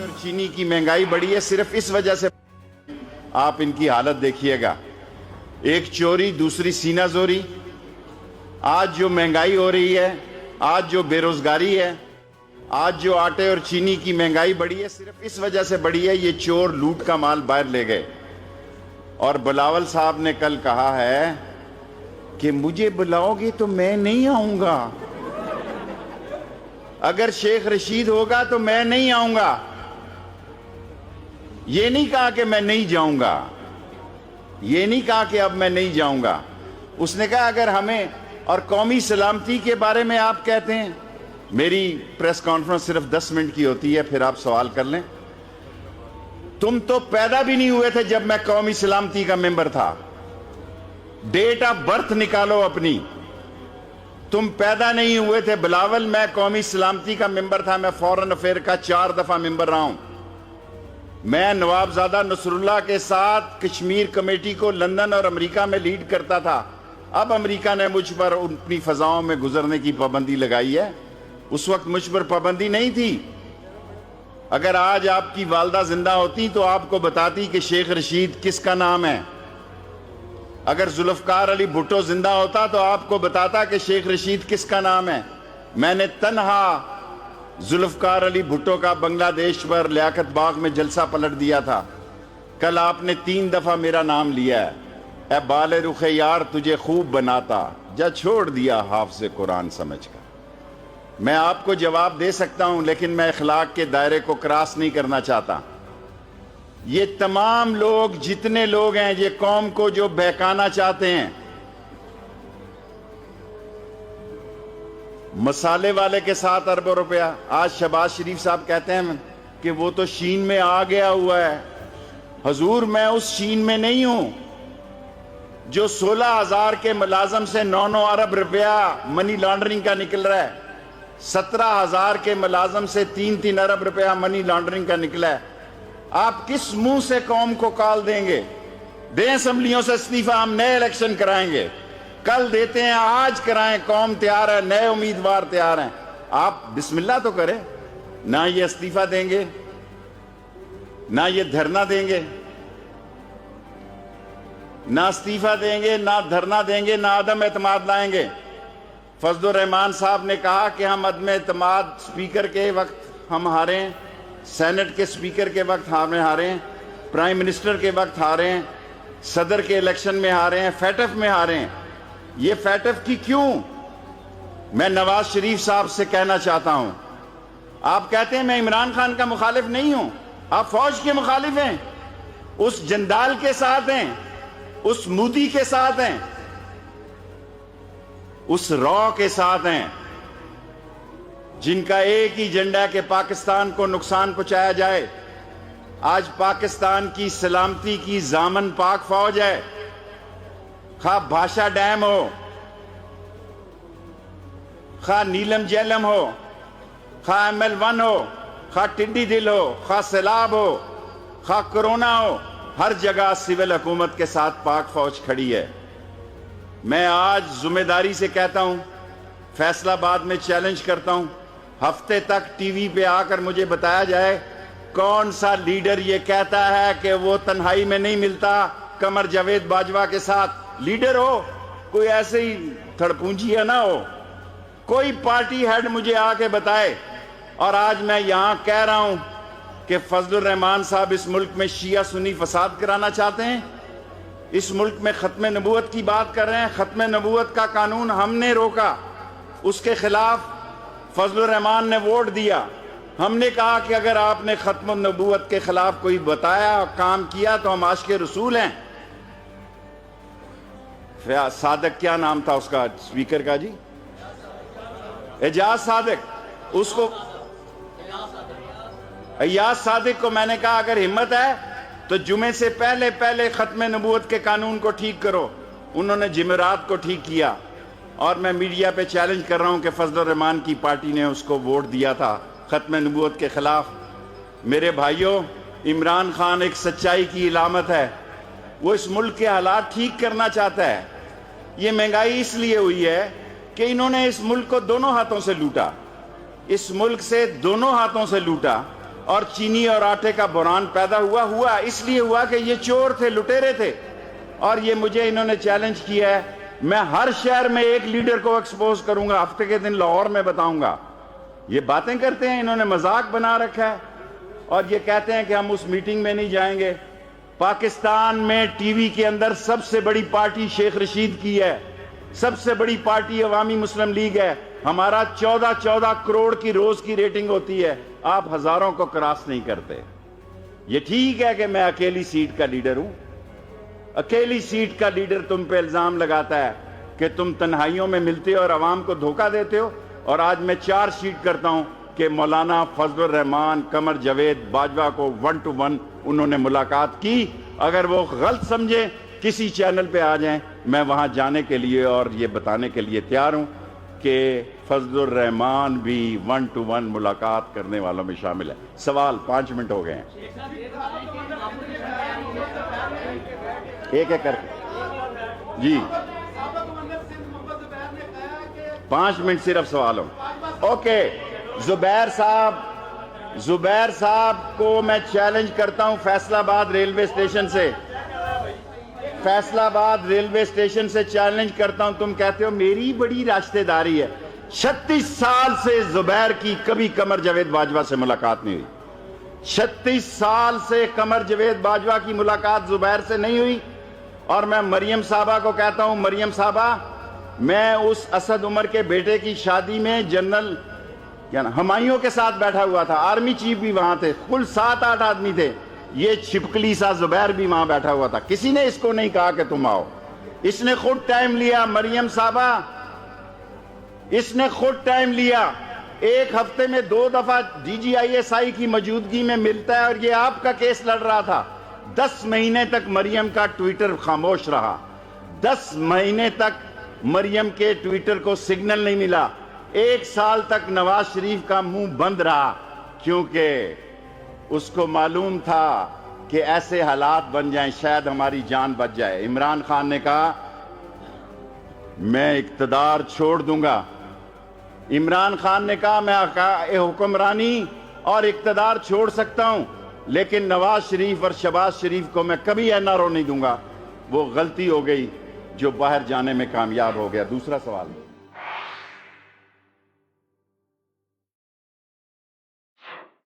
اور چینی کی مہنگائی بڑھی ہے صرف اس وجہ سے. آپ ان کی حالت دیکھیے گا, ایک چوری دوسری سینہ زوری. آج جو مہنگائی ہو رہی ہے, آج جو بے روزگاری ہے, آج جو آٹے اور چینی کی مہنگائی بڑھی ہے صرف اس وجہ سے بڑھی ہے, یہ چور لوٹ کا مال باہر لے گئے. اور بلاول صاحب نے کل کہا ہے کہ مجھے بلاؤ گے تو میں نہیں آؤں گا, اگر شیخ رشید ہوگا تو میں نہیں آؤں گا. یہ نہیں کہا کہ میں نہیں جاؤں گا, یہ نہیں کہا کہ اب میں نہیں جاؤں گا. اس نے کہا اگر ہمیں اور قومی سلامتی کے بارے میں آپ کہتے ہیں. میری پریس کانفرنس صرف 10 منٹ کی ہوتی ہے, پھر آپ سوال کر لیں. تم تو پیدا بھی نہیں ہوئے تھے جب میں قومی سلامتی کا ممبر تھا. ڈیٹ آف برتھ نکالو اپنی, تم پیدا نہیں ہوئے تھے. بلاول میں قومی سلامتی کا ممبر تھا, میں فورن افیئر کا 4 دفعہ ممبر رہا ہوں. میں نوابزادہ نصر اللہ کے ساتھ کشمیر کمیٹی کو لندن اور امریکہ میں لیڈ کرتا تھا. اب امریکہ نے مجھ پر اپنی فضاؤں میں گزرنے کی پابندی لگائی ہے, اس وقت مجھ پر پابندی نہیں تھی. اگر آج آپ کی والدہ زندہ ہوتی تو آپ کو بتاتی کہ شیخ رشید کس کا نام ہے. اگر ذوالفقار علی بھٹو زندہ ہوتا تو آپ کو بتاتا کہ شیخ رشید کس کا نام ہے. میں نے تنہا ذوالفقار علی بھٹو کا بنگلہ دیش پر لیاقت باغ میں جلسہ پلٹ دیا تھا. کل آپ نے 3 دفعہ میرا نام لیا ہے. اے بال رخ یار تجھے خوب بناتا, جا چھوڑ دیا حافظ قرآن سمجھ کر. میں آپ کو جواب دے سکتا ہوں لیکن میں اخلاق کے دائرے کو کراس نہیں کرنا چاہتا. یہ تمام لوگ جتنے لوگ ہیں یہ قوم کو جو بہکانا چاہتے ہیں. مسالے والے کے 7 ارب روپیہ. آج شہباز شریف صاحب کہتے ہیں کہ وہ تو شین میں آ گیا ہوا ہے. حضور میں اس شین میں نہیں ہوں جو 16,000 کے ملازم سے 9 ارب روپیہ منی لانڈرنگ کا نکل رہا ہے. 17,000 کے ملازم سے 3 ارب روپیہ منی لانڈرنگ کا نکلا ہے. آپ کس منہ سے قوم کو کال دیں گے؟ دیں اسمبلیوں سے استعفی, ہم نئے الیکشن کرائیں گے. کل دیتے ہیں, آج کرائیں, قوم تیار ہے, نئے امیدوار تیار ہیں. آپ بسم اللہ تو کریں. نہ یہ استعفی دیں گے, نہ یہ دھرنا دیں گے, نہ استعفی دیں گے, نہ دھرنا دیں گے, نہ عدم اعتماد لائیں گے. فضل الرحمان صاحب نے کہا کہ ہم عدم اعتماد سپیکر کے وقت ہم ہارے ہیں, سینٹ کے سپیکر کے وقت ہم ہارے ہیں, پرائم منسٹر کے وقت ہارے ہیں, صدر کے الیکشن میں ہارے ہیں, فیٹف میں ہارے ہیں. یہ فیٹف کی کیوں؟ میں نواز شریف صاحب سے کہنا چاہتا ہوں. آپ کہتے ہیں میں عمران خان کا مخالف نہیں ہوں, آپ فوج کے مخالف ہیں, اس جندال کے ساتھ ہیں, اس مودی کے ساتھ ہیں, اس رو کے ساتھ ہیں جن کا ایک ہی ایجنڈا ہے کہ پاکستان کو نقصان پہنچایا جائے. آج پاکستان کی سلامتی کی ضامن پاک فوج ہے. خواہ بھاشا ڈیم ہو, خواہ نیلم جیلم ہو, خواہ ML1 ہو, خواہ ٹڈی دل ہو, خواہ سیلاب ہو, خواہ کرونا ہو, ہر جگہ سول حکومت کے ساتھ پاک فوج کھڑی ہے. میں آج ذمہ داری سے کہتا ہوں, فیصل آباد میں چیلنج کرتا ہوں, ہفتے تک ٹی وی پہ آ کر مجھے بتایا جائے کون سا لیڈر یہ کہتا ہے کہ وہ تنہائی میں نہیں ملتا قمر جاوید باجوہ کے ساتھ. لیڈر ہو, کوئی ایسے ہی تھڑپونجی ہے نہ ہو, کوئی پارٹی ہیڈ مجھے آ کے بتائے. اور آج میں یہاں کہہ رہا ہوں کہ فضل الرحمان صاحب اس ملک میں شیعہ سنی فساد کرانا چاہتے ہیں, اس ملک میں ختم نبوت کی بات کر رہے ہیں. ختم نبوت کا قانون ہم نے روکا, اس کے خلاف فضل الرحمان نے ووٹ دیا. ہم نے کہا کہ اگر آپ نے ختم نبوت کے خلاف کوئی بتایا کام کیا تو ہم عاشق رسول ہیں. صادق کیا نام تھا اس کا سپیکر کا جی, اعجاز صادق, اس کو ایاز صادق کو میں نے کہا اگر ہمت ہے تو جمعے سے پہلے ختم نبوت کے قانون کو ٹھیک کرو. انہوں نے جمعرات کو ٹھیک کیا, اور میں میڈیا پہ چیلنج کر رہا ہوں کہ فضل الرحمان کی پارٹی نے اس کو ووٹ دیا تھا ختم نبوت کے خلاف. میرے بھائیوں, عمران خان ایک سچائی کی علامت ہے, وہ اس ملک کے حالات ٹھیک کرنا چاہتا ہے. یہ مہنگائی اس لیے ہوئی ہے کہ انہوں نے اس ملک کو دونوں ہاتھوں سے لوٹا, اس ملک سے دونوں ہاتھوں سے لوٹا. اور چینی اور آٹے کا بحران پیدا ہوا اس لیے ہوا کہ یہ چور تھے، لٹیرے تھے، اور یہ مجھے انہوں نے چیلنج کیا ہے۔ میں ہر شہر میں ایک لیڈر کو ایکسپوز کروں گا، ہفتے کے دن لاہور میں بتاؤں گا۔ یہ باتیں کرتے ہیں، انہوں نے مذاق بنا رکھا ہے، اور یہ کہتے ہیں کہ ہم اس میٹنگ میں نہیں جائیں گے۔ پاکستان میں ٹی وی کے اندر سب سے بڑی پارٹی شیخ رشید کی ہے، سب سے بڑی پارٹی عوامی مسلم لیگ ہے۔ ہمارا 14 کروڑ کی روز کی ریٹنگ ہوتی ہے، آپ ہزاروں کو کراس نہیں کرتے۔ یہ ٹھیک ہے کہ میں اکیلی سیٹ کا لیڈر ہوں، اکیلی سیٹ کا لیڈر تم پہ الزام لگاتا ہے کہ تم تنہائیوں میں ملتے ہو اور عوام کو دھوکہ دیتے ہو، اور آج میں چارج شیٹ کرتا ہوں کہ مولانا فضل الرحمان قمر جاوید باجوہ کو 1 to 1 انہوں نے ملاقات کی۔ اگر وہ غلط سمجھیں کسی چینل پہ آ جائیں، میں وہاں جانے کے لیے اور یہ بتانے کے لیے تیار ہوں کہ فضل الرحمان بھی 1 to 1 ملاقات کرنے والوں میں شامل ہے۔ سوال 5 منٹ ہو گئے ہیں، ایک کر کے جی 5 منٹ صرف سوال ہو۔ اوکے، زبیر صاحب کو میں چیلنج کرتا ہوں فیصل آباد ریلوے اسٹیشن سے، فیصل آباد ریلوے اسٹیشن سے چیلنج کرتا ہوں۔ تم کہتے ہو میری بڑی راشتہ داری ہے، 36 سال سے زبیر کی کبھی قمر جاوید باجوہ سے ملاقات نہیں ہوئی، 36 سال سے قمر جاوید باجوہ کی ملاقات زبیر سے نہیں ہوئی۔ اور میں مریم صاحبہ کو کہتا ہوں، مریم صاحبہ، میں اس اسد عمر کے بیٹے کی شادی میں جنرل ہمایوں کے ساتھ بیٹھا ہوا تھا، آرمی چیف بھی وہاں تھے، کل 7-8 آدمی تھے، یہ چھپکلی سا زبیر بھی وہاں بیٹھا ہوا تھا، کسی نے اس کو نہیں کہا کہ تم آؤ، اس نے خود ٹائم لیا۔ مریم صاحبہ، اس نے خود ٹائم لیا، 1 ہفتے میں 2 دفعہ DGISI کی موجودگی میں ملتا ہے، اور یہ آپ کا کیس لڑ رہا تھا۔ 10 مہینے تک مریم کا ٹویٹر خاموش رہا، 10 مہینے تک مریم کے ٹویٹر کو سگنل نہیں ملا، 1 سال تک نواز شریف کا منہ بند رہا، کیونکہ اس کو معلوم تھا کہ ایسے حالات بن جائیں شاید ہماری جان بچ جائے۔ عمران خان نے کہا میں اقتدار چھوڑ دوں گا، عمران خان نے کہا میں حکمرانی اور اقتدار چھوڑ سکتا ہوں، لیکن نواز شریف اور شہباز شریف کو میں کبھی NRO نہیں دوں گا۔ وہ غلطی ہو گئی جو باہر جانے میں کامیاب ہو گیا۔ دوسرا سوال